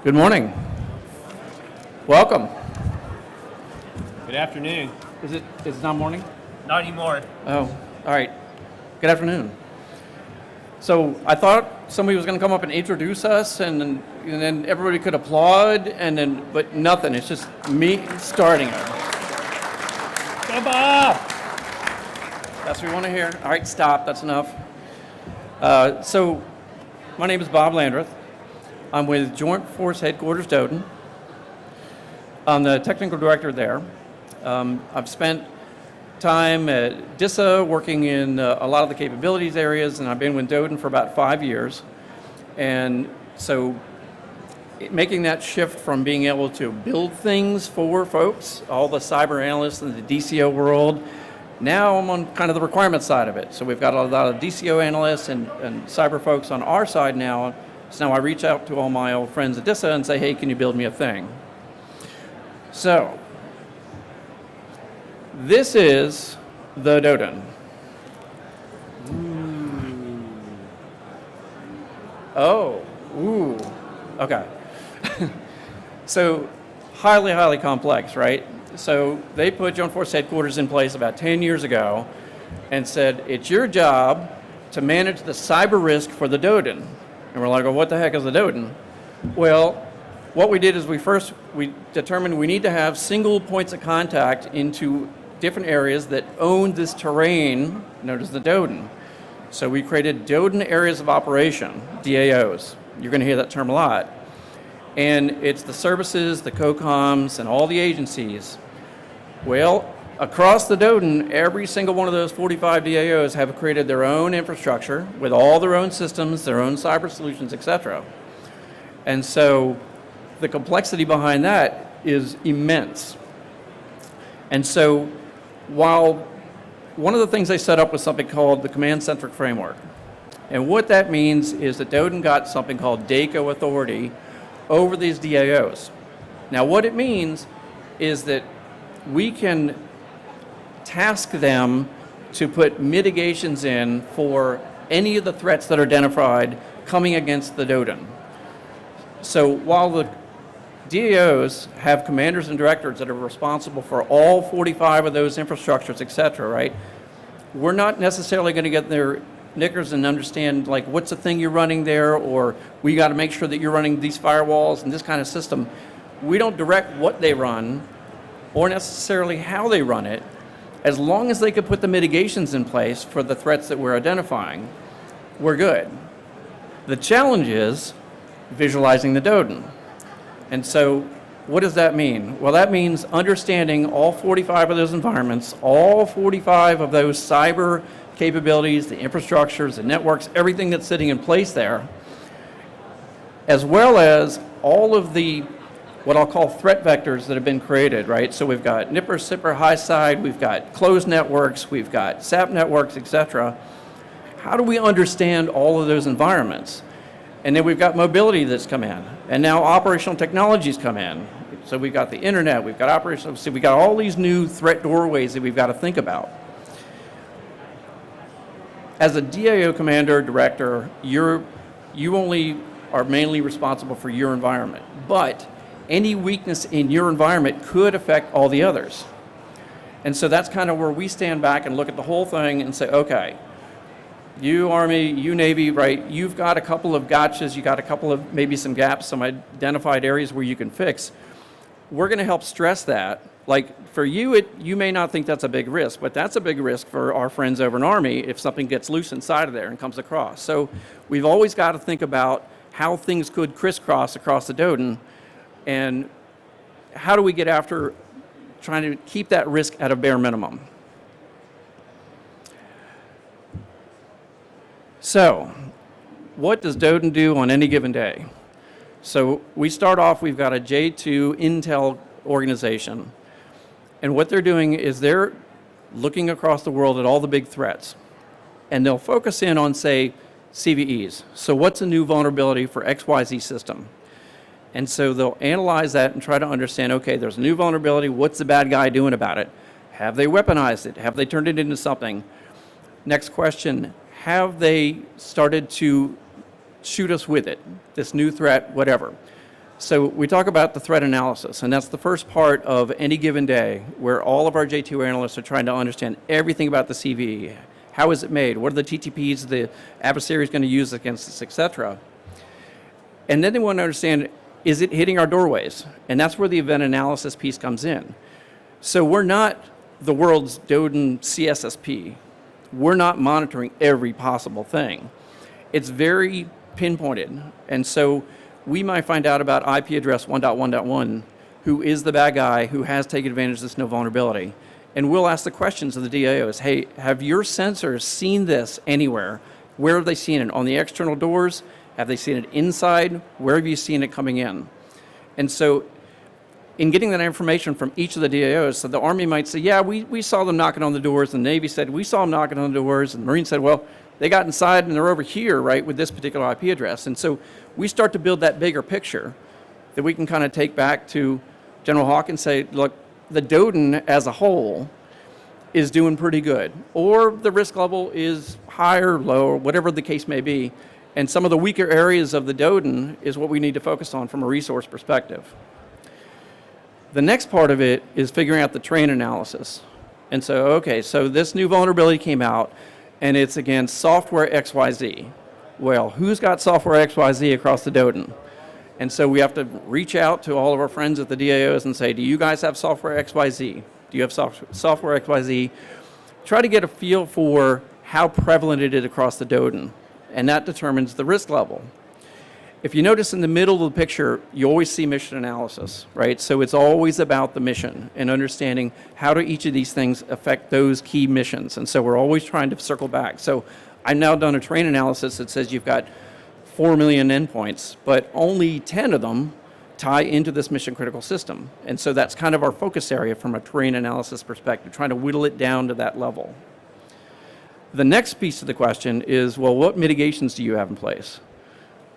Good morning. Welcome. Good afternoon. Is it not morning? Not anymore. Oh, all right. Good afternoon. So I thought somebody was going to come up and introduce us, and then everybody could applaud, but nothing. It's just me starting it. Go Bob! That's what we want to hear. All right, stop. That's enough. So my name is Bob Landreth. I'm with Joint Force Headquarters DODIN. I'm the technical director there. I've spent time at DISA working in a lot of the capabilities areas, and I've been with DODIN for about 5 years. And so making that shift from being able to build things for folks, all the cyber analysts in the DCO world, now I'm on kind of the requirement side of it. So we've got a lot of DCO analysts and cyber folks on our side now. So now I reach out to all my old friends at DISA and say, hey, can you build me a thing? So this is the DODIN. Oh, ooh, okay. So highly, highly complex, right? So they put Joint Force Headquarters in place about 10 years ago and said, it's your job to manage the cyber risk for the DODIN. And we're like, well, what the heck is the DODIN? Well, what we did is we determined we need to have single points of contact into different areas that own this terrain known as the DODIN. So we created DODIN areas of operation, DAOs. You're going to hear that term a lot. And it's the services, the COCOMs, and all the agencies. Well, across the DODIN, every single one of those 45 DAOs have created their own infrastructure with all their own systems, their own cyber solutions, etc. And so the complexity behind that is immense. And so while one of the things they set up was something called the command-centric framework. And what that means is that DODIN got something called DACO authority over these DAOs. Now what it means is that we can task them to put mitigations in for any of the threats that are identified coming against the DODIN. So while the DAOs have commanders and directors that are responsible for all 45 of those infrastructures, et cetera, right? We're not necessarily going to get their knickers and understand, like, what's the thing you're running there, or we got to make sure that you're running these firewalls and this kind of system. We don't direct what they run or necessarily how they run it, as long as they could put the mitigations in place for the threats that we're identifying, we're good. The challenge is visualizing the DODIN. And so what does that mean? Well, that means understanding all 45 of those environments, all 45 of those cyber capabilities, the infrastructures, the networks, everything that's sitting in place there, as well as all of the what I'll call threat vectors that have been created, right? So we've got nipper, sipper, high side, we've got closed networks, we've got SAP networks, et cetera. How do we understand all of those environments? And then we've got mobility that's come in, and now operational technologies come in. So we've got the internet, we've got operational, so we've got all these new threat doorways that we've got to think about. As a DAO commander, director, you only are mainly responsible for your environment, but any weakness in your environment could affect all the others. And so that's kind of where we stand back and look at the whole thing and say, okay, you Army, you Navy, right, you've got a couple of gotchas, you got a couple of maybe some gaps, some identified areas where you can fix. We're going to help stress that. Like for you, you may not think that's a big risk, but that's a big risk for our friends over in Army if something gets loose inside of there and comes across. So we've always got to think about how things could crisscross across the DODIN, and how do we get after trying to keep that risk at a bare minimum. So what does DODIN do on any given day? So we start off, we've got a J2 Intel organization, and what they're doing is they're looking across the world at all the big threats, and they'll focus in on, say, CVEs. So what's a new vulnerability for XYZ system? And so they'll analyze that and try to understand, okay, there's a new vulnerability, what's the bad guy doing about it? Have they weaponized it? Have they turned it into something? Next question, have they started to shoot us with it, this new threat, whatever? So we talk about the threat analysis, and that's the first part of any given day where all of our J2 analysts are trying to understand everything about the CV. How is it made? What are the TTPs the adversary is going to use against us, et cetera. And then they want to understand, is it hitting our doorways? And that's where the event analysis piece comes in. So we're not the world's DODIN CSSP. We're not monitoring every possible thing. It's very pinpointed. And so we might find out about IP address 1.1.1, who is the bad guy who has taken advantage of this no vulnerability. And we'll ask the questions of the DAOs, hey, have your sensors seen this anywhere? Where have they seen it? On the external doors? Have they seen it inside? Where have you seen it coming in? And so in getting that information from each of the DAOs, so the Army might say, yeah, we saw them knocking on the doors. The Navy said, we saw them knocking on the doors. And the Marine said, well, they got inside and they're over here, right, with this particular IP address. And so we start to build that bigger picture that we can kind of take back to General Hawk and say, look, the DODIN as a whole is doing pretty good. Or the risk level is high or low, or whatever the case may be. And some of the weaker areas of the DODIN is what we need to focus on from a resource perspective. The next part of it is figuring out the terrain analysis. And so, okay, so this new vulnerability came out, and it's against software XYZ. Well, who's got software XYZ across the DODIN? And so we have to reach out to all of our friends at the DAOs and say, do you guys have software XYZ? Do you have software XYZ? Try to get a feel for how prevalent it is across the DODIN, and that determines the risk level. If you notice in the middle of the picture, you always see mission analysis, right? So it's always about the mission and understanding how do each of these things affect those key missions. And so we're always trying to circle back. So I've now done a terrain analysis that says you've got 4 million endpoints, but only 10 of them tie into this mission critical system. And so that's kind of our focus area from a terrain analysis perspective, trying to whittle it down to that level. The next piece of the question is, well, what mitigations do you have in place?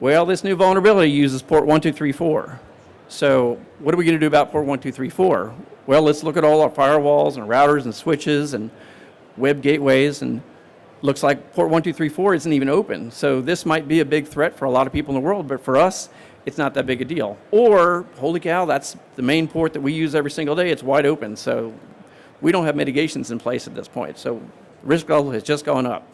Well, this new vulnerability uses port 1234. So what are we going to do about port 1234? Well, let's look at all our firewalls and routers and switches and web gateways, and looks like port 1234 isn't even open. So this might be a big threat for a lot of people in the world, but for us, it's not that big a deal. Or, holy cow, that's the main port that we use every single day. It's wide open. So we don't have mitigations in place at this point. So risk level has just gone up.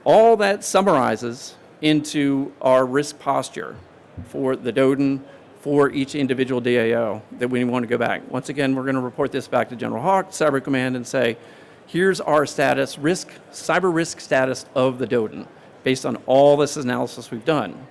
All that summarizes into our risk posture for the DODIN, for each individual DAO that we want to go back. Once again, we're going to report this back to General Hawk, Cyber Command, and say, here's our status, cyber risk status of the DODIN, based on all this analysis we've done.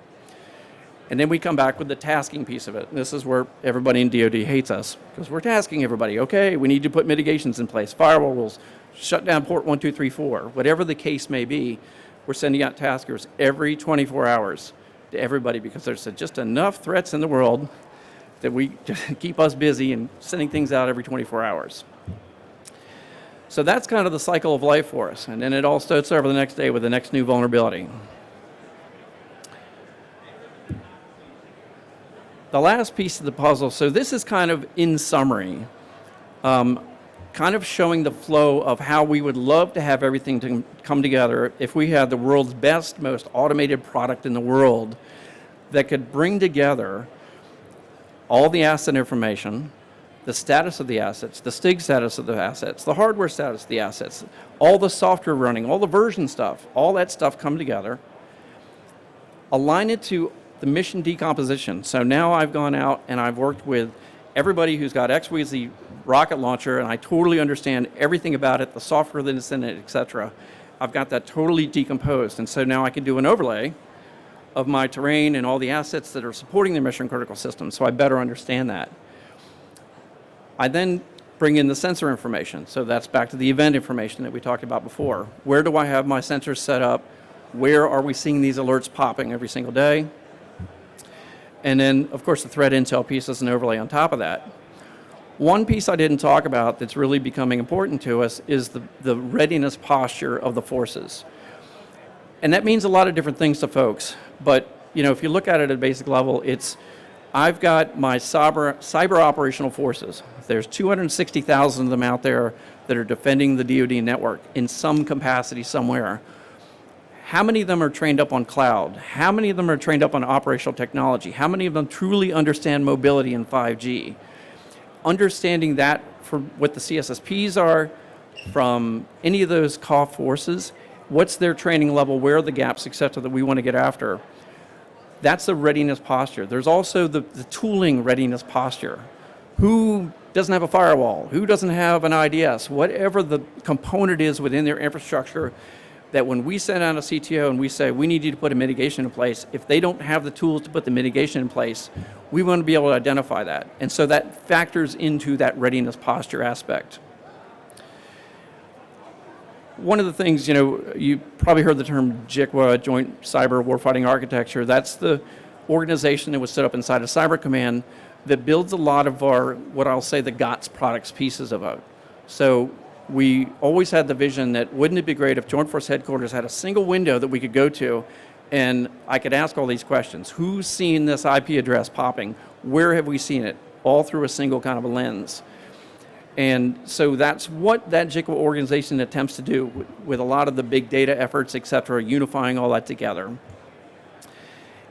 And then we come back with the tasking piece of it. This is where everybody in DoD hates us, because we're tasking everybody. Okay, we need to put mitigations in place, firewall rules, shut down port 1234, whatever the case may be. We're sending out taskers every 24 hours to everybody, because there's just enough threats in the world that we just keep us busy and sending things out every 24 hours. So that's kind of the cycle of life for us. And then it all starts over the next day with the next new vulnerability. The last piece of the puzzle, so this is kind of in summary, kind of showing the flow of how we would love to have everything to come together if we had the world's best, most automated product in the world that could bring together all the asset information, the status of the assets, the STIG status of the assets, the hardware status of the assets, all the software running, all the version stuff, all that stuff come together, align it to the mission decomposition. So now I've gone out and I've worked with everybody who's got XYZ rocket launcher, and I totally understand everything about it, the software that's in it, et cetera. I've got that totally decomposed, and so now I can do an overlay of my terrain and all the assets that are supporting the mission critical system, so I better understand that. I then bring in the sensor information, so that's back to the event information that we talked about before. Where do I have my sensors set up? Where are we seeing these alerts popping every single day? And then, of course, the threat intel piece is an overlay on top of that. One piece I didn't talk about that's really becoming important to us is the readiness posture of the forces. And that means a lot of different things to folks. But if you look at it at a basic level, I've got my cyber operational forces. There's 260,000 of them out there that are defending the DoD network in some capacity somewhere. how many of them are trained up on cloud? How many of them are trained up on operational technology? How many of them truly understand mobility and 5G? Understanding that from what the CSSPs are, from any of those COF forces, what's their training level, where are the gaps, et cetera, that we want to get after. That's the readiness posture. There's also the tooling readiness posture. Who doesn't have a firewall? Who doesn't have an IDS? Whatever the component is within their infrastructure, that when we send out a CTO and we say, we need you to put a mitigation in place, if they don't have the tools to put the mitigation in place, we want to be able to identify that. And so that factors into that readiness posture aspect. One of the things, you probably heard the term JICWA, Joint Cyber Warfighting Architecture. That's the organization that was set up inside of Cyber Command that builds a lot of our, what I'll say, the GOTS products pieces of it. So we always had the vision that wouldn't it be great if Joint Force Headquarters had a single window that we could go to and I could ask all these questions. Who's seen this IP address popping? Where have we seen it? All through a single kind of a lens. And so that's what that JICWA organization attempts to do with a lot of the big data efforts, et cetera, unifying all that together.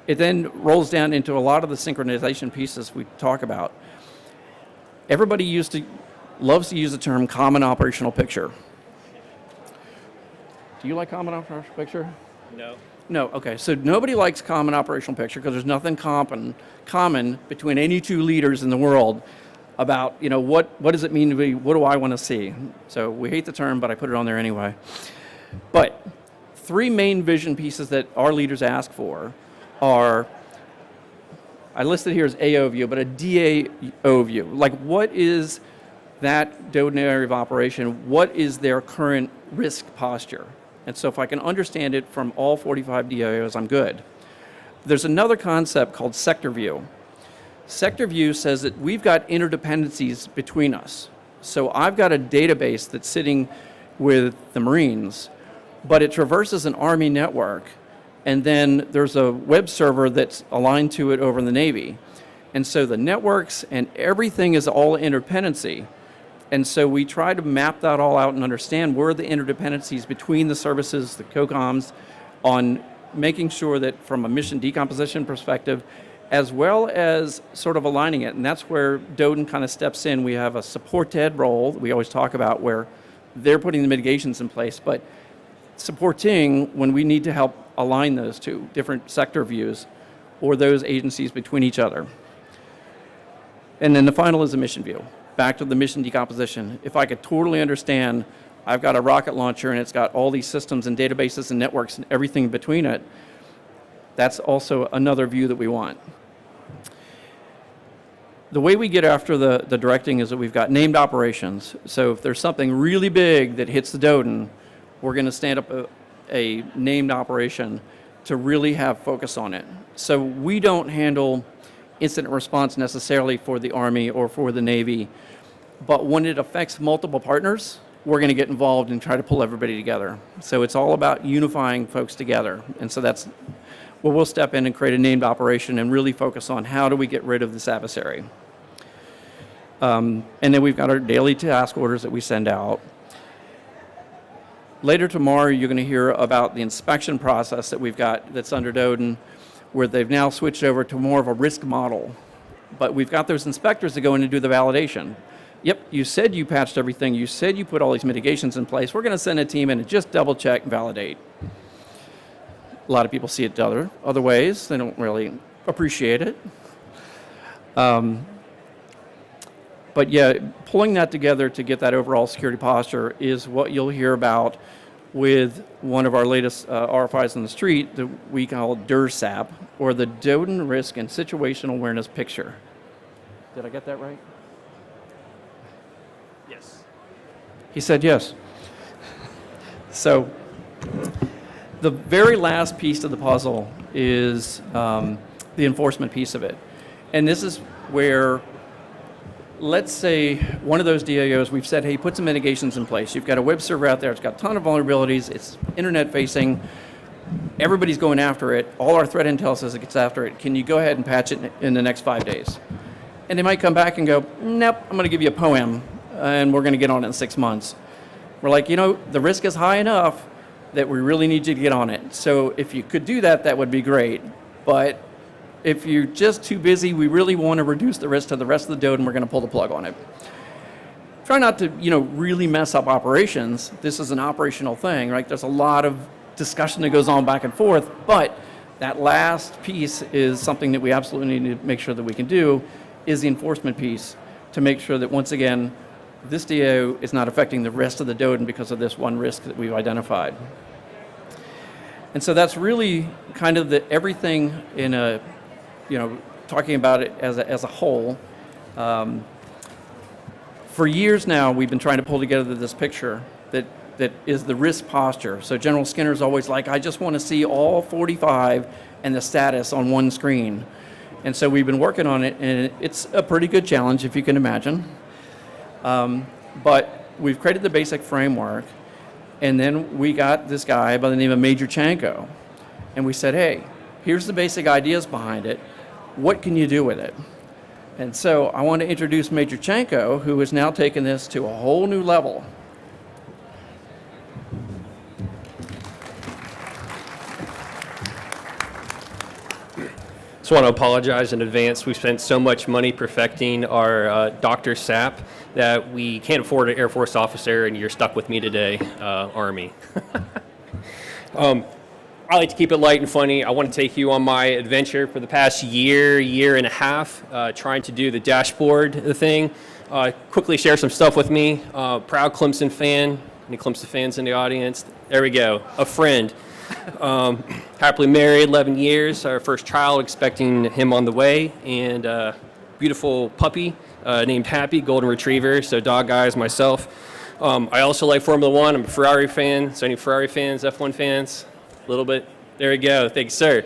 It then rolls down into a lot of the synchronization pieces we talk about. Everybody loves to use the term common operational picture. Do you like common operational picture? No. No, okay. So nobody likes common operational picture because there's nothing common between any two leaders in the world about, what does it mean to be, what do I want to see? So we hate the term, but I put it on there anyway. But three main vision pieces that our leaders ask for are, I listed here as AO view, but a DAO view. Like, what is that DODIN area of operation? What is their current risk posture? And so if I can understand it from all 45 DAOs, I'm good. There's another concept called sector view. Sector view says that we've got interdependencies between us. So I've got a database that's sitting with the Marines, but it traverses an Army network, and then there's a web server that's aligned to it over in the Navy. And so the networks and everything is all interdependency. And so we try to map that all out and understand where are the interdependencies between the services, the COCOMs, on making sure that from a mission decomposition perspective, as well as sort of aligning it. And that's where DODIN kind of steps in. We have a support head role that we always talk about where they're putting the mitigations in place, but supporting when we need to help align those two different sector views or those agencies between each other. And then the final is the mission view. Back to the mission decomposition. If I could totally understand, I've got a rocket launcher and it's got all these systems and databases and networks and everything between it, that's also another view that we want. The way we get after the directing is that we've got named operations. So if there's something really big that hits the DODIN, we're going to stand up a named operation to really have focus on it. So we don't handle incident response necessarily for the Army or for the Navy, but when it affects multiple partners, we're going to get involved and try to pull everybody together. So it's all about unifying folks together. And so that's where we'll step in and create a named operation and really focus on how do we get rid of this adversary. And then we've got our daily task orders that we send out. Later tomorrow, you're going to hear about the inspection process that we've got that's under DODIN, where they've now switched over to more of a risk model. But we've got those inspectors that go in and do the validation. Yep, you said you patched everything. You said you put all these mitigations in place. We're going to send a team in and just double check and validate. A lot of people see it other ways. They don't really appreciate it. But yeah, pulling that together to get that overall security posture is what you'll hear about with one of our latest RFIs on the street that we call DIRSAP, or the DODIN Risk and Situational Awareness Picture. Did I get that right? Yes. He said yes. So the very last piece of the puzzle is the enforcement piece of it. And this is where, let's say one of those DAOs, we've said, hey, put some mitigations in place. You've got a web server out there, it's got a ton of vulnerabilities, it's internet facing, everybody's going after it, all our threat intel says it gets after it. Can you go ahead and patch it in the next 5 days? And they might come back and go, nope, I'm going to give you a POAM, and we're going to get on it in 6 months. We're like, the risk is high enough. that we really need you to get on it. So if you could do that, that would be great. But if you're just too busy, we really want to reduce the risk to the rest of the DODIN, we're going to pull the plug on it. Try not to, really mess up operations. This is an operational thing, right? There's a lot of discussion that goes on back and forth, but that last piece is something that we absolutely need to make sure that we can do, is the enforcement piece, to make sure that, once again, this DO is not affecting the rest of the DODIN because of this one risk that we've identified. And so that's really kind of everything in a, talking about it as a whole. For years now, we've been trying to pull together this picture that is the risk posture. So General Skinner's always like, I just want to see all 45 and the status on one screen. And so we've been working on it, and it's a pretty good challenge, if you can imagine. But we've created the basic framework, and then we got this guy by the name of Major Chanko. And we said, hey, here's the basic ideas behind it. What can you do with it? And so I want to introduce Major Chanko, who has now taken this to a whole new level. Just want to apologize in advance. We spent so much money perfecting our Dr. SAP that we can't afford an Air Force officer, and you're stuck with me today, Army. I like to keep it light and funny. I want to take you on my adventure for the past year and a half, trying to do the dashboard thing. Quickly share some stuff with me. Proud Clemson fan. Any Clemson fans in the audience? There we go. A friend. Happily married, 11 years. Our first child, expecting him on the way, and a beautiful puppy named Happy, golden retriever. So dog guys, myself. I also like Formula One. I'm a Ferrari fan. So any Ferrari fans, F1 fans? A little bit. There we go. Thanks, sir.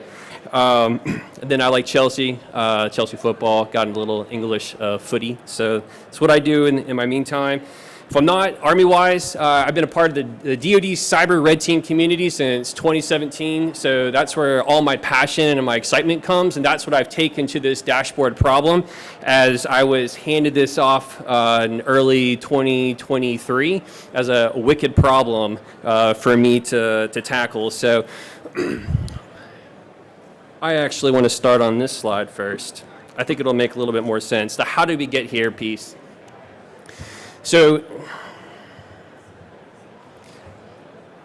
Then I like Chelsea football. Got into a little English footy. So that's what I do in my meantime. If I'm not Army-wise, I've been a part of the DoD Cyber Red Team community since 2017. So that's where all my passion and my excitement comes, and that's what I've taken to this dashboard problem as I was handed this off in early 2023 as a wicked problem for me to tackle. So I actually want to start on this slide first. I think it'll make a little bit more sense. The how did we get here piece. So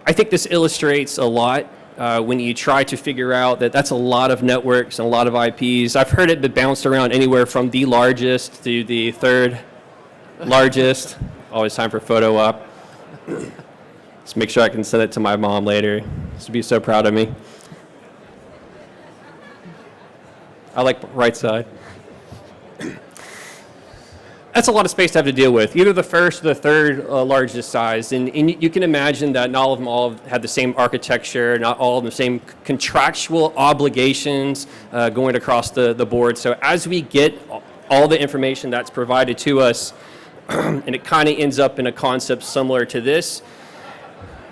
I think this illustrates a lot when you try to figure out that that's a lot of networks and a lot of IPs. I've heard it bounced around anywhere from the largest to the third largest. Always time for photo op. Let's make sure I can send it to my mom later. She'll be so proud of me. I like right side. That's a lot of space to have to deal with, either the first or the third largest size. And you can imagine that not all of them all have the same architecture, not all of them the same contractual obligations going across the board. So as we get all the information that's provided to us, and it kind of ends up in a concept similar to this,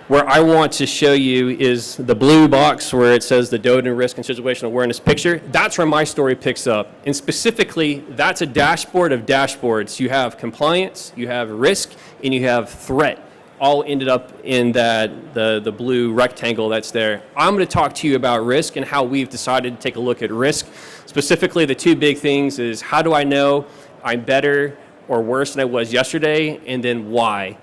where I want to show you is the blue box where it says the DODIN risk and situational awareness picture. That's where my story picks up. And specifically, that's a dashboard of dashboards. You have compliance, you have risk, and you have threat, all ended up in the blue rectangle that's there. I'm going to talk to you about risk and how we've decided to take a look at risk. Specifically, the two big things is how do I know I'm better or worse than I was yesterday, and then why.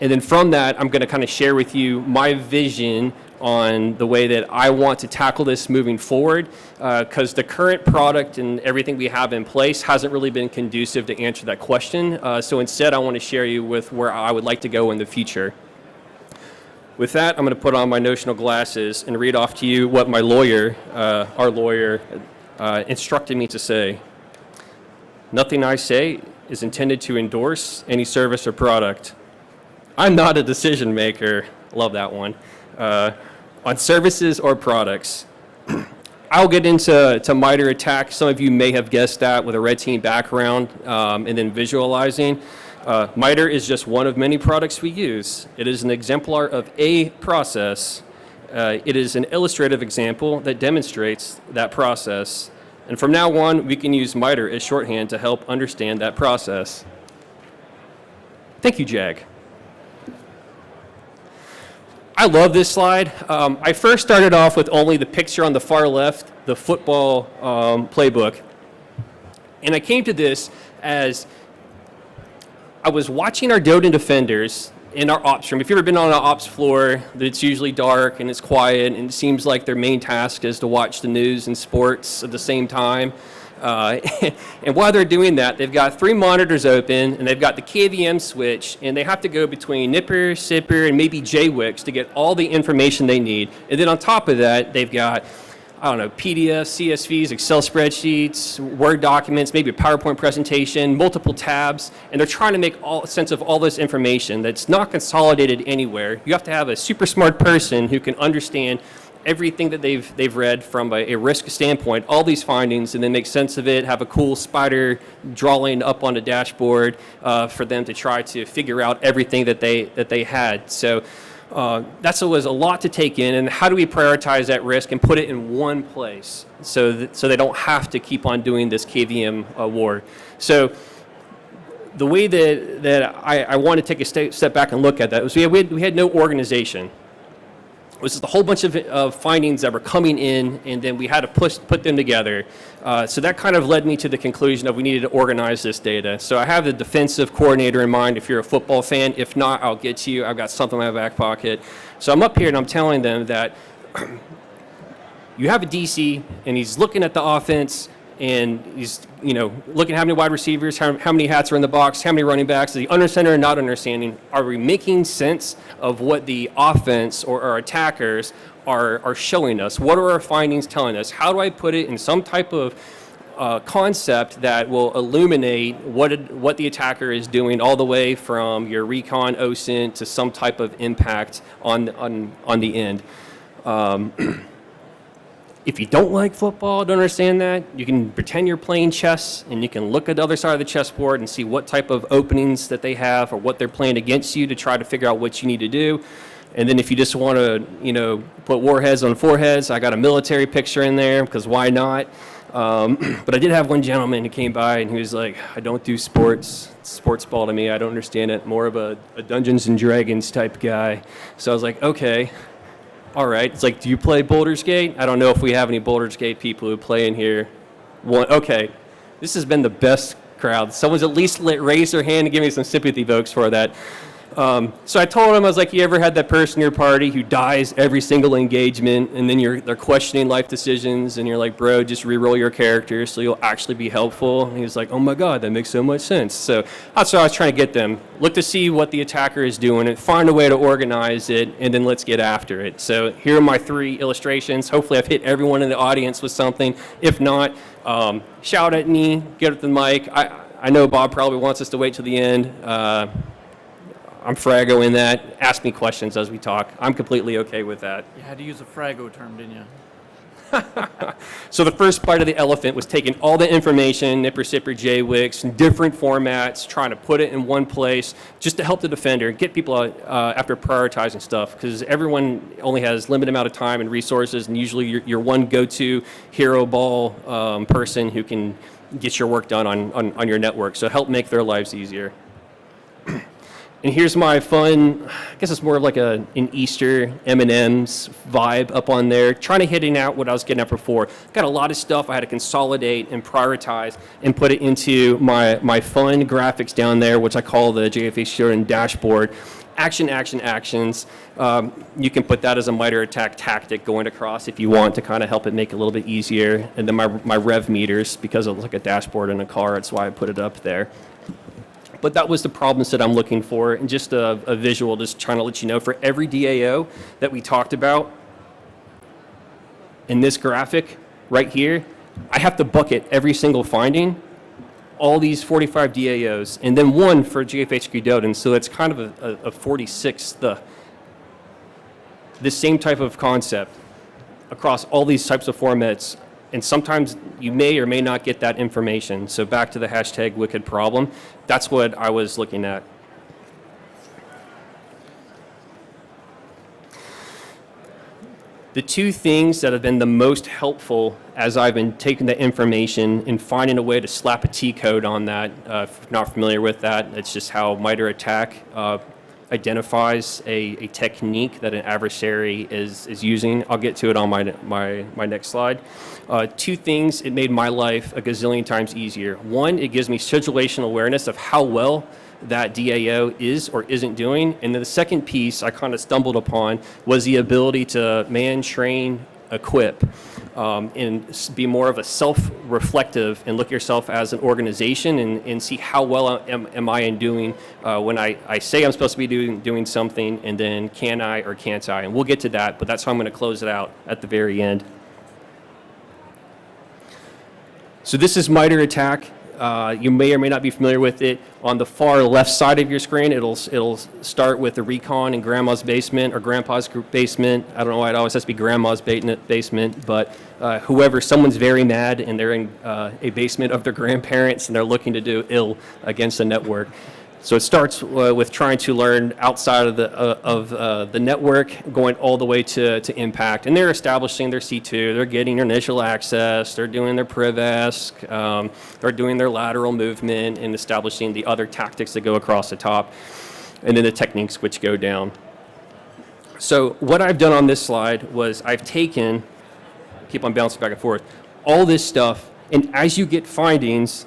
And then from that, I'm going to kind of share with you my vision on the way that I want to tackle this moving forward, because the current product and everything we have in place hasn't really been conducive to answer that question. So instead, I want to share you with where I would like to go in the future. With that, I'm going to put on my notional glasses and read off to you what my lawyer, our lawyer, instructed me to say. Nothing I say is intended to endorse any service or product. I'm not a decision maker, love that one, on services or products. I'll get into MITRE ATT&CK. Some of you may have guessed that with a red team background and then visualizing. MITRE is just one of many products we use. It is an exemplar of a process. It is an illustrative example that demonstrates that process. And from now on, we can use MITRE as shorthand to help understand that process. Thank you, Jag. I love this slide. I first started off with only the picture on the far left, the football playbook. And I came to this as I was watching our DODIN defenders in our ops room. If you've ever been on an ops floor, it's usually dark and it's quiet, and it seems like their main task is to watch the news and sports at the same time. And while they're doing that, they've got 3 monitors open, and they've got the KVM switch, and they have to go between Nipper, Sipper, and maybe JWIX to get all the information they need. And then on top of that, they've got, I don't know, PDFs, CSVs, Excel spreadsheets, Word documents, maybe a PowerPoint presentation, multiple tabs, and they're trying to make sense of all this information that's not consolidated anywhere. You have to have a super smart person who can understand everything that they've read from a risk standpoint, all these findings, and then make sense of it, have a cool spider drawing up on the dashboard for them to try to figure out everything that they had. So that was a lot to take in, and how do we prioritize that risk and put it in one place so they don't have to keep on doing this KVM war. So the way that I want to take a step back and look at that was we had no organization. It was just a whole bunch of findings that were coming in, and then we had to put them together. So that kind of led me to the conclusion of we needed to organize this data. So I have the defensive coordinator in mind if you're a football fan. If not, I'll get to you. I've got something in my back pocket. So I'm up here and I'm telling them that you have a DC, and he's looking at the offense, and he's looking at how many wide receivers, how many hats are in the box, how many running backs, is he understanding or not understanding? Are we making sense of what the offense or our attackers are showing us? What are our findings telling us? How do I put it in some type of concept that will illuminate what the attacker is doing, all the way from your recon OSINT to some type of impact on the end? If you don't like football, don't understand that, you can pretend you're playing chess, and you can look at the other side of the chessboard and see what type of openings that they have or what they're playing against you to try to figure out what you need to do. And then if you just want to, put warheads on foreheads, I got a military picture in there because why not? But I did have one gentleman who came by and he was like, I don't do sports. It's sports ball to me. I don't understand it. More of a Dungeons and Dragons type guy. So I was like, okay. All right. It's like, do you play Baldur's Gate? I don't know if we have any Baldur's Gate people who play in here. Okay. This has been the best crowd. Someone's at least raised their hand and give me some sympathy votes for that. So I told him, I was like, you ever had that person in your party who dies every single engagement, and then they're questioning life decisions, and you're like, bro, just re-roll your character so you'll actually be helpful? And he was like, oh my God, that makes so much sense. So that's what I was trying to get them. Look to see what the attacker is doing and find a way to organize it, and then let's get after it. So here are my 3 illustrations. Hopefully I've hit everyone in the audience with something. If not, shout at me, get up the mic. I know Bob probably wants us to wait till the end. I'm Frago in that. Ask me questions as we talk. I'm completely okay with that. You had to use a Frago term, didn't you? So the first bite of the elephant was taking all the information, Nipper, Sipper, JWIX, in different formats, trying to put it in one place just to help the defender, get people after prioritizing stuff, because everyone only has limited amount of time and resources, and usually your one go-to hero ball person who can get your work done on your network. So help make their lives easier. And here's my fun, I guess it's more of like an Easter M&M's vibe up on there, trying to hitting out what I was getting at before. Got a lot of stuff I had to consolidate and prioritize and put it into my fun graphics down there, which I call the JFA Showdown dashboard. Actions. You can put that as a miter attack tactic going across if you want to kind of help it make it a little bit easier. And then my rev meters, because it looks like a dashboard in a car, that's why I put it up there. But that was the problems that I'm looking for, and just a visual, just trying to let you know, for every DAO that we talked about in this graphic right here, I have to bucket every single finding, all these 45 DAOs, and then one for GFHQ DODIN, so it's kind of a 46th, this same type of concept across all these types of formats. And sometimes you may or may not get that information. So back to the hashtag wicked problem. That's what I was looking at. The 2 things that have been the most helpful as I've been taking the information and finding a way to slap a T code on that, if you're not familiar with that, it's just how miter attack identifies a technique that an adversary is using. I'll get to it on my next slide. Two things, it made my life a gazillion times easier. One, it gives me situational awareness of how well that DAO is or isn't doing. And then the second piece I kind of stumbled upon was the ability to man, train, equip, and be more of a self-reflective and look at yourself as an organization and see how well am I in doing when I say I'm supposed to be doing something, and then can I or can't I? And we'll get to that, but that's how I'm going to close it out at the very end. So this is MITRE ATT&CK. You may or may not be familiar with it. On the far left side of your screen, it'll start with the recon in grandma's basement or grandpa's basement. I don't know why it always has to be grandma's basement, but someone's very mad and they're in a basement of their grandparents and they're looking to do ill against the network. So it starts with trying to learn outside of the network, going all the way to impact. And they're establishing their C2, they're getting their initial access, they're doing their priv-esc, they're doing their lateral movement and establishing the other tactics that go across the top, and then the techniques which go down. So what I've done on this slide was I've taken, keep on bouncing back and forth, all this stuff, and as you get findings,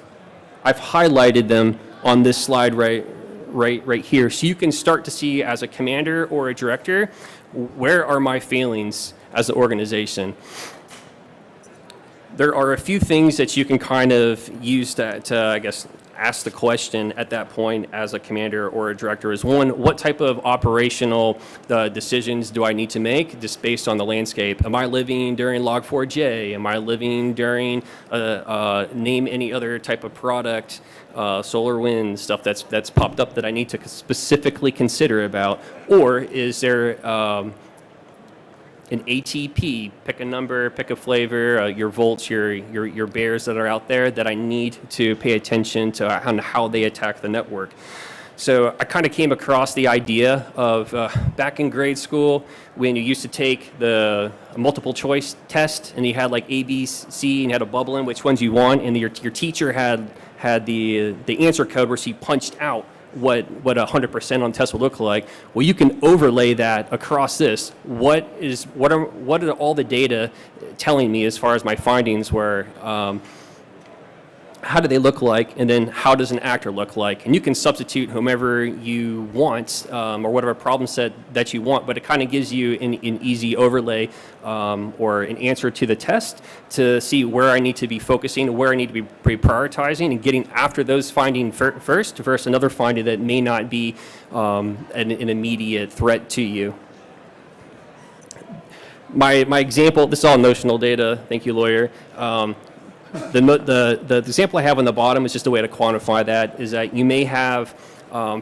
I've highlighted them on this slide right here. So you can start to see as a commander or a director, where are my failings as an organization? There are a few things that you can kind of use to I guess, ask the question at that point as a commander or a director is, one, what type of operational decisions do I need to make just based on the landscape? Am I living during Log4j? Am I living during name any other type of product, solar wind, stuff that's popped up that I need to specifically consider about? Or is there an ATP, pick a number, pick a flavor, your volts, your bears that are out there that I need to pay attention to on how they attack the network. So I kind of came across the idea of back in grade school when you used to take the multiple choice test and you had like A, B, C and you had a bubble in which ones you want, and your teacher had the answer code where she punched out what 100% on test would look like. Well, you can overlay that across this. What are all the data telling me as far as my findings were? How do they look like, and then how does an actor look like? And you can substitute whomever you want or whatever problem set that you want, but it kind of gives you an easy overlay or an answer to the test to see where I need to be focusing, where I need to be prioritizing, and getting after those findings first versus another finding that may not be an immediate threat to you. My example, this is all notional data, thank you, lawyer. The example I have on the bottom is just a way to quantify that, is that you may have,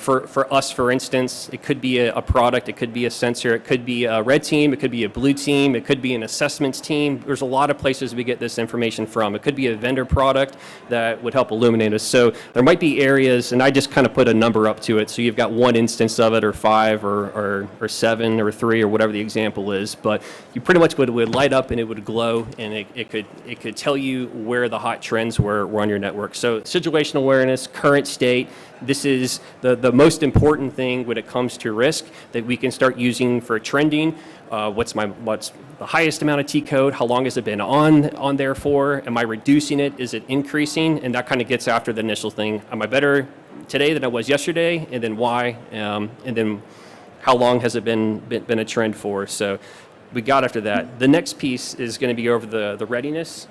for us, for instance, it could be a product, it could be a sensor, it could be a red team, it could be a blue team, it could be an assessments team. There's a lot of places we get this information from. It could be a vendor product that would help illuminate us. So there might be areas, and I just kind of put a number up to it, so you've got one instance of it, or 5, or 7, or 3, or whatever the example is, but you pretty much would light up and it would glow, and it could tell you where the hot trends were on your network. So situational awareness, current state, this is the most important thing when it comes to risk that we can start using for trending. What's the highest amount of T code? How long has it been on there for? Am I reducing it? Is it increasing? And that kind of gets after the initial thing. Am I better today than I was yesterday? And then why? And then how long has it been a trend for? So we got after that. The next piece is going to be over the readiness.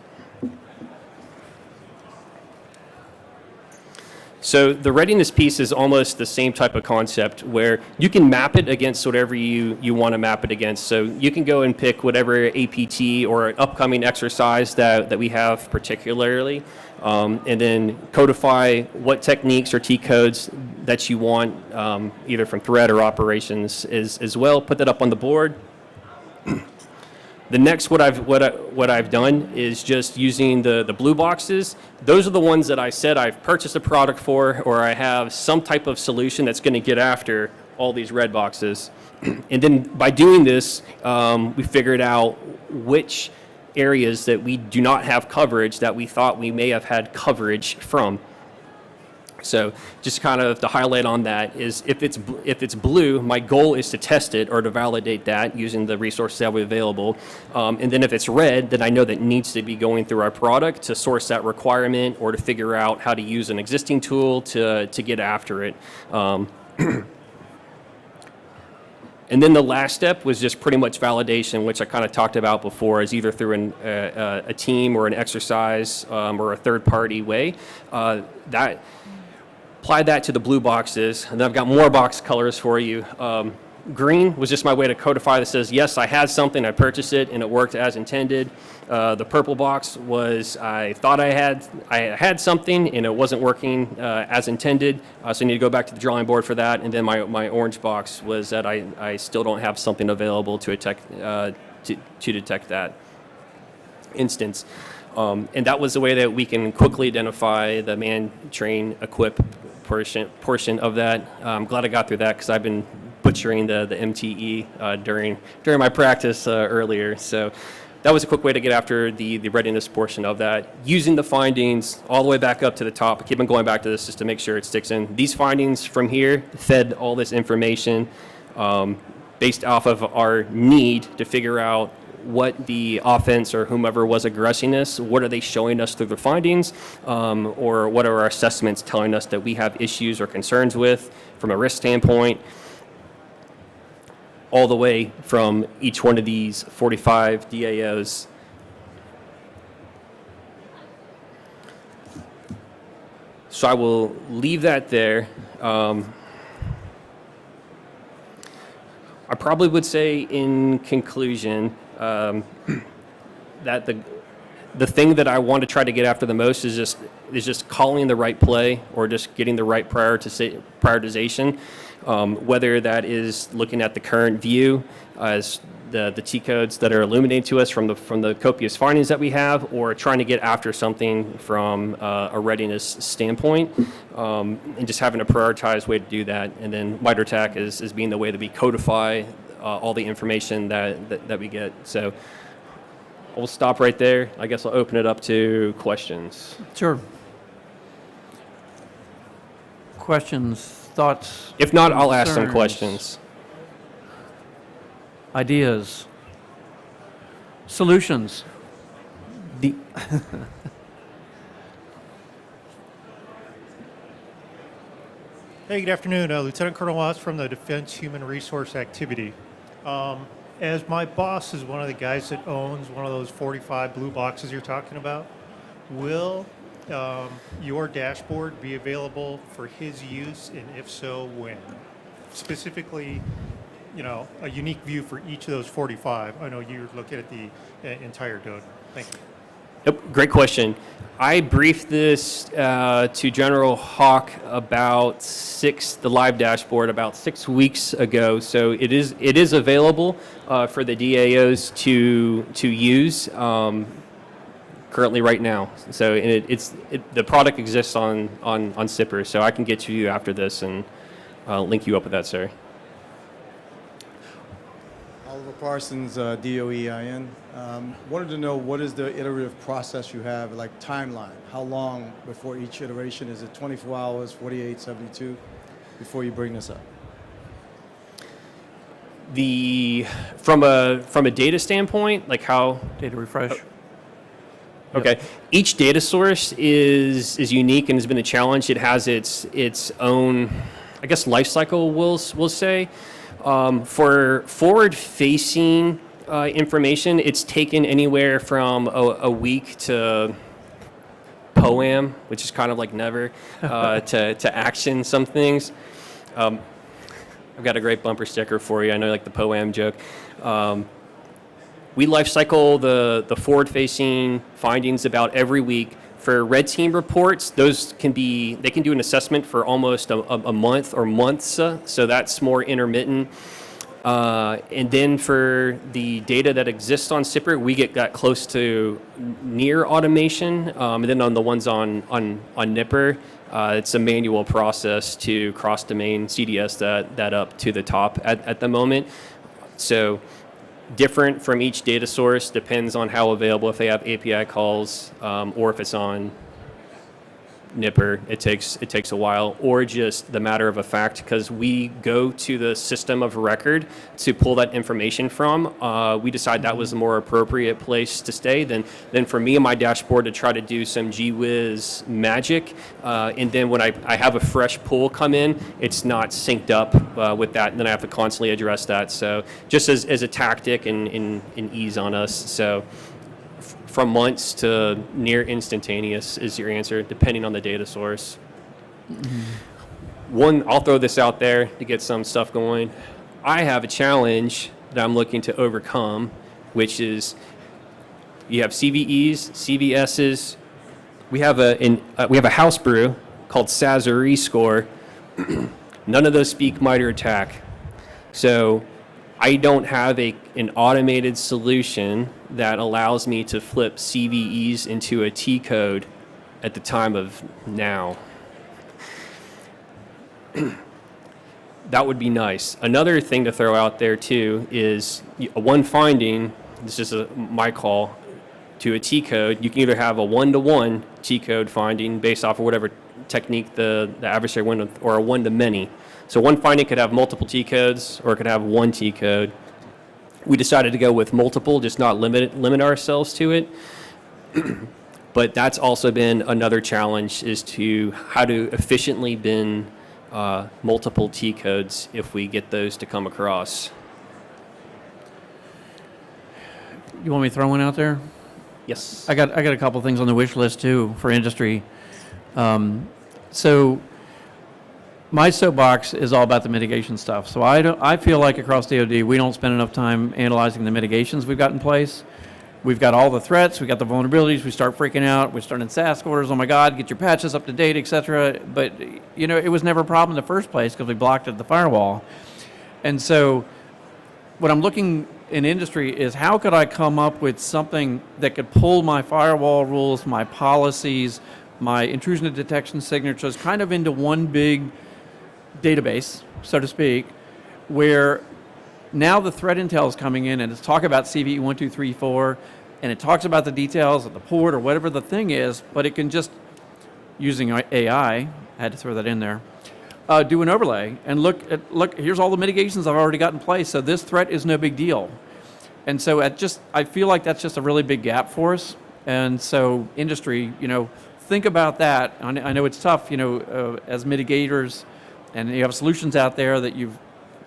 So the readiness piece is almost the same type of concept where you can map it against whatever you want to map it against. So you can go and pick whatever APT or an upcoming exercise that we have particularly, and then codify what techniques or T codes that you want, either from threat or operations as well. Put that up on the board. The next, what I've done is just using the blue boxes. Those are the ones that I said I've purchased a product for, or I have some type of solution that's going to get after all these red boxes. And then by doing this, we figured out which areas that we do not have coverage that we thought we may have had coverage from. So just kind of to highlight on that is if it's blue, my goal is to test it or to validate that using the resources that we have available. And then if it's red, then I know that needs to be going through our product to source that requirement or to figure out how to use an existing tool to get after it. And then the last step was just pretty much validation, which I kind of talked about before, is either through a team or an exercise or a third-party way. Apply that to the blue boxes, and then I've got more box colors for you. Green was just my way to codify that says, yes, I had something, I purchased it, and it worked as intended. The purple box was I thought I had something, and it wasn't working as intended, so I need to go back to the drawing board for that. And then my orange box was that I still don't have something available to detect that instance. And that was the way that we can quickly identify the man, train, equip portion of that. I'm glad I got through that because I've been butchering the MTE during my practice earlier. So that was a quick way to get after the readiness portion of that, using the findings all the way back up to the top. I keep on going back to this just to make sure it sticks in. These findings from here fed all this information based off of our need to figure out what the offense or whomever was aggressing us, what are they showing us through the findings, or what are our assessments telling us that we have issues or concerns with from a risk standpoint, all the way from each one of these 45 DAOs. So I will leave that there. I probably would say in conclusion, that the thing that I want to try to get after the most is just calling the right play or just getting the right prioritization, whether that is looking at the current view as the T codes that are illuminated to us from the copious findings that we have, or trying to get after something from a readiness standpoint, and just having a prioritized way to do that. And then MITRE ATT&CK is being the way that we codify all the information that we get. So we'll stop right there. I guess I'll open it up to questions. Sure. Questions, thoughts? If not, I'll ask some concerns, questions. Ideas, solutions. Hey, good afternoon. Lieutenant Colonel Watts from the Defense Human Resource Activity. As my boss is one of the guys that owns one of those 45 blue boxes you're talking about, will your dashboard be available for his use, and if so, when? Specifically, a unique view for each of those 45. I know you're looking at the entire DODIN. Thank you. Yep, great question. I briefed this to General Hawk about the live dashboard about 6 weeks ago. So it is available for the DAOs to use currently right now. So the product exists on SIPR. So I can get to you after this and link you up with that, sir. Oliver Parsons, DOEIN. Wanted to know, what is the iterative process you have, like timeline? How long before each iteration? Is it 24 hours, 48, 72, before you bring this up? From a data standpoint, like how? Data refresh. Okay. Each data source is unique and has been a challenge. It has its own, I guess, life cycle, we'll say. For forward-facing information, it's taken anywhere from a week to POAM, which is kind of like never, to action some things. I've got a great bumper sticker for you. I know, like the POAM joke. We life cycle the forward-facing findings about every week. For red team reports, they can do an assessment for almost a month or months, so that's more intermittent. And then for the data that exists on SIPR, we get that close to near automation. And then on the ones on NIPR, it's a manual process to cross-domain CDS that up to the top at the moment. So different from each data source, depends on how available, if they have API calls, or if it's on nipper. It takes a while, or just the matter of a fact, because we go to the system of record to pull that information from. We decide that was a more appropriate place to stay than for me and my dashboard to try to do some gee whiz magic. And then when I have a fresh pull come in, it's not synced up with that, and then I have to constantly address that. So just as a tactic and ease on us. So from months to near instantaneous is your answer, depending on the data source. One, I'll throw this out there to get some stuff going. I have a challenge that I'm looking to overcome, which is you have CVEs, CVSs. We have a house brew called Sazerae score. None of those speak MITRE ATT&CK. So I don't have an automated solution that allows me to flip CVEs into a T code at the time of now. That would be nice. Another thing to throw out there too is one finding, this is my call, to a T code. You can either have a one-to-one T code finding based off of whatever technique the adversary went with, or a one-to-many. So one finding could have multiple T codes, or it could have one T code. We decided to go with multiple, just not limit ourselves to it. But that's also been another challenge, is to how to efficiently bin multiple T codes if we get those to come across. You want me to throw one out there? Yes. I got a couple things on the wish list too for industry. So my soapbox is all about the mitigation stuff. So I feel like across DoD we don't spend enough time analyzing the mitigations we've got in place. We've got all the threats, we got the vulnerabilities, we start freaking out, we start in task orders, oh my God, get your patches up to date, etc. But it was never a problem in the first place because we blocked it at the firewall. And so what I'm looking in industry is how could I come up with something that could pull my firewall rules, my policies, my intrusion detection signatures kind of into one big database, so to speak, where now the threat intel is coming in and it's talking about CVE 1, 2, 3, 4, and it talks about the details of the port or whatever the thing is, but it can just, using AI, I had to throw that in there, do an overlay and look, here's all the mitigations I've already got in place, so this threat is no big deal. And so I feel like that's just a really big gap for us. And so industry, think about that. I know it's tough, as mitigators, and you have solutions out there that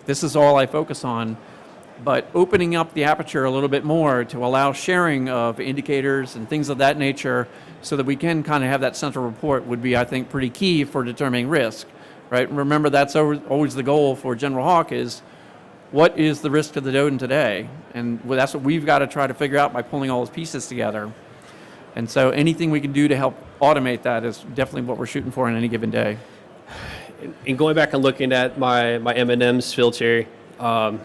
this is all I focus on, but opening up the aperture a little bit more to allow sharing of indicators and things of that nature so that we can kind of have that central report would be, I think, pretty key for determining risk, right? Remember, that's always the goal for General Hawk is, what is the risk to the DODIN today? And that's what we've got to try to figure out by pulling all those pieces together. And so anything we can do to help automate that is definitely what we're shooting for on any given day. And going back and looking at my M&M's filter, I'm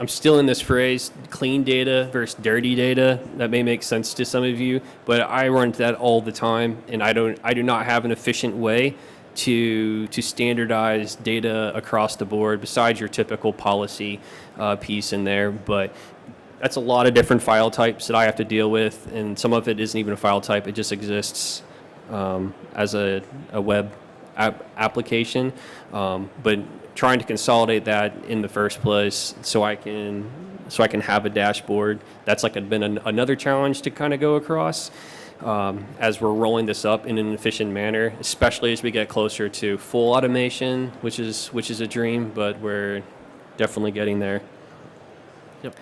still in this phrase, clean data versus dirty data. That may make sense to some of you, but I run into that all the time, and I do not have an efficient way to standardize data across the board besides your typical policy piece in there. But that's a lot of different file types that I have to deal with, and some of it isn't even a file type. It just exists as a web application, but trying to consolidate that in the first place so I can have a dashboard. That's been another challenge to kind of go across as we're rolling this up in an efficient manner, especially as we get closer to full automation, which is a dream, but we're definitely getting there. Yep.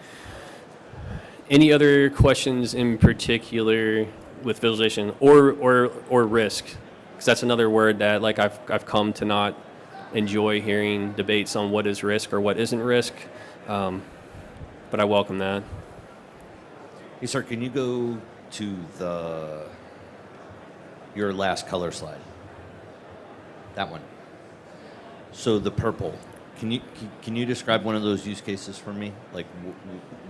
Any other questions in particular with visualization or risk? Because that's another word that I've come to not enjoy hearing debates on what is risk or what isn't risk, but I welcome that. Hey, sir, can you go to your last color slide? That one. So the purple. Can you describe one of those use cases for me? Like,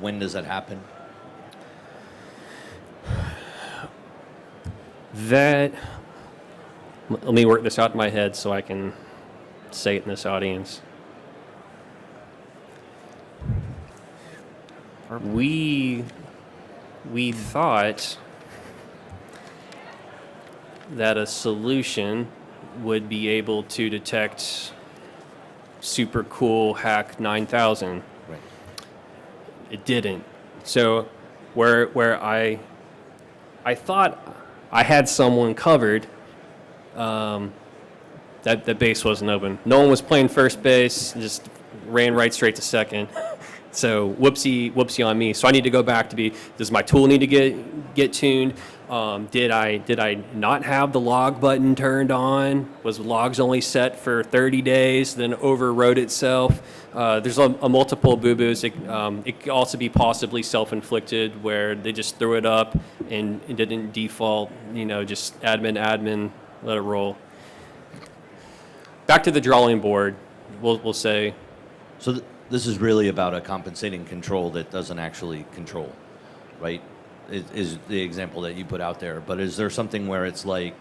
when does that happen? Let me work this out in my head so I can say it in this audience. We thought that a solution would be able to detect super cool hack 9000. Right. It didn't. So where I thought I had someone covered, that base wasn't open. No one was playing first base, just ran right straight to second. So whoopsie on me. So I need to go back to does my tool need to get tuned? Did I not have the log button turned on? Was logs only set for 30 days, then overrode itself? There's a multiple boo-boos. It could also be possibly self-inflicted, where they just threw it up and it didn't default, just admin, let it roll. Back to the drawing board, we'll say. So this is really about a compensating control that doesn't actually control, right? Is the example that you put out there. But is there something where it's like,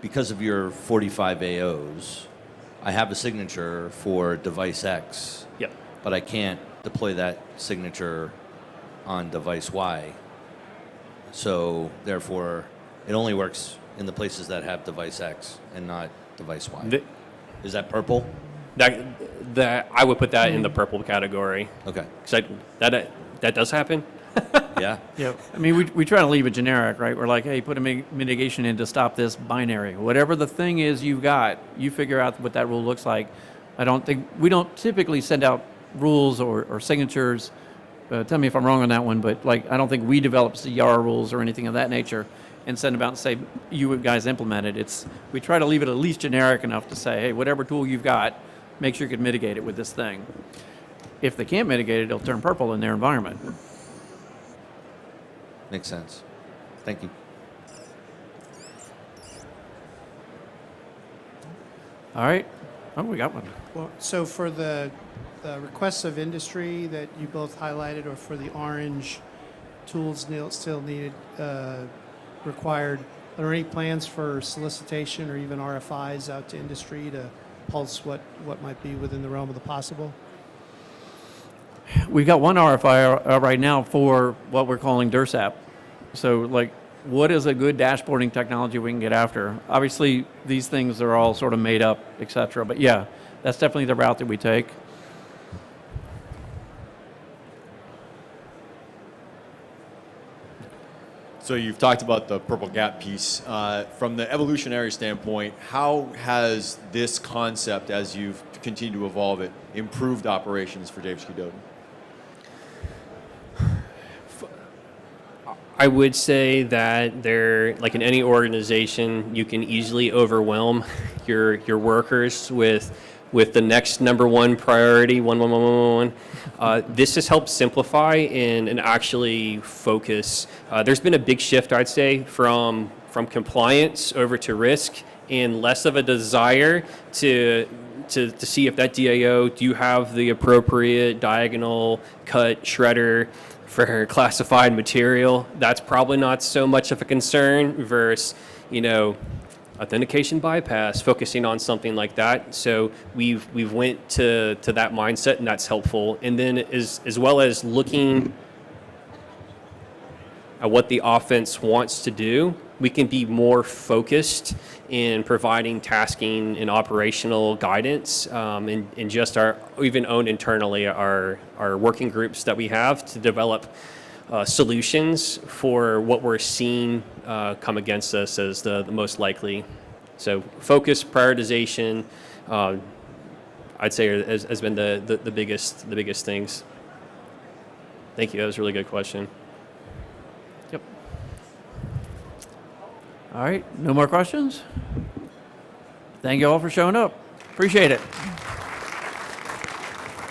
because of your 45 AOs, I have a signature for device X, Yep. but I can't deploy that signature on device Y. So therefore, it only works in the places that have device X and not device Y. Is that purple? That I would put that in the purple category. Okay. 'Cause that does happen. Yeah. Yeah, I mean, we try to leave it generic, right? We're like, hey, put a mitigation in to stop this binary. Whatever the thing is you've got, you figure out what that rule looks like. We don't typically send out rules or signatures. Tell me if I'm wrong on that one, but I don't think we develop CR rules or anything of that nature and send them out and say, you guys implement it. We try to leave it at least generic enough to say, hey, whatever tool you've got, make sure you can mitigate it with this thing. If they can't mitigate it, it'll turn purple in their environment. Makes sense. Thank you. All right. Oh, we got one. Well, so for the requests of industry that you both highlighted, or for the orange tools still needed, required, are there any plans for solicitation or even RFIs out to industry to pulse what might be within the realm of the possible? We got one RFI right now for what we're calling DURSAP. So, what is a good dashboarding technology we can get after? Obviously, these things are all sort of made up, et cetera. But yeah, that's definitely the route that we take. So you've talked about the purple gap piece. From the evolutionary standpoint, how has this concept, as you've continued to evolve it, improved operations for JHQ DODIN? I would say that like in any organization, you can easily overwhelm your workers with the next number one priority, one. This has helped simplify and actually focus. There's been a big shift, I'd say, from compliance over to risk, and less of a desire to see if that DAO, do you have the appropriate diagonal cut shredder for classified material? That's probably not so much of a concern versus, authentication bypass, focusing on something like that. So we've went to that mindset, and that's helpful. And then as well as looking at what the offense wants to do, we can be more focused in providing tasking and operational guidance, and just our even own internally our working groups that we have to develop solutions for what we're seeing come against us as the most likely. So focus, prioritization, I'd say has been the biggest things. Thank you. That was a really good question. Yep. All right. No more questions? Thank you all for showing up. Appreciate it.